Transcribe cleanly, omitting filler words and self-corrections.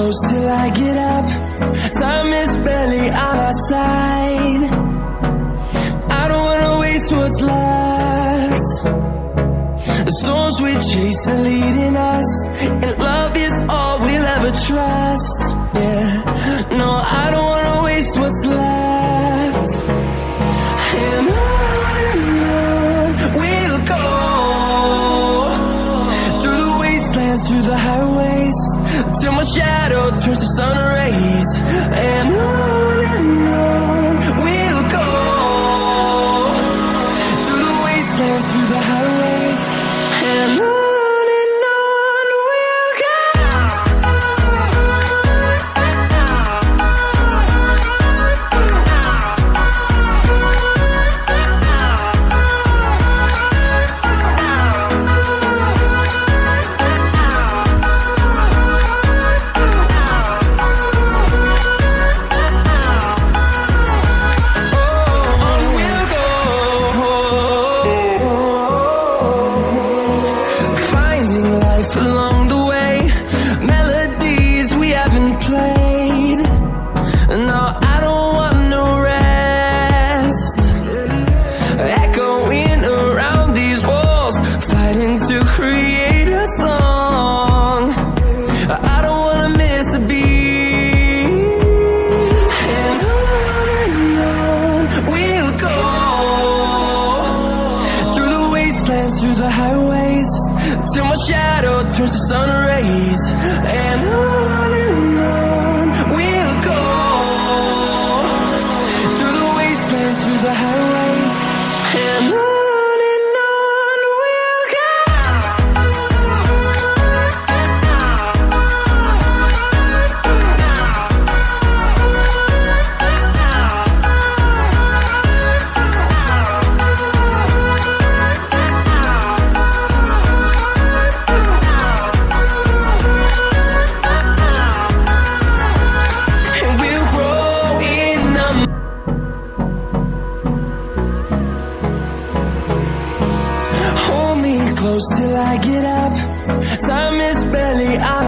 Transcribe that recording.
close till I get up. Time is barely on our side. I don't wanna waste what's left. The storms we chase are leading us, and love is all we'll ever trust. Yeah, no, I don't wanna waste what's left. And on we'll go, through the wastelands, through the highways, till my shadow turns to sun rays. And on we'll go, through the wastelands, through the highways, and on we'll go. Along the way, melodies we haven't played. No, I don't want no rest. Echoing around these walls, fighting to create a song. I don't wanna miss a beat. And on we'll go, through the wastelands, through the highways, till my shadow turns to sun rays. And on we'll go, through the wastelands, through the highways, and on we'll go. Hold me close till I get up. Time is barely on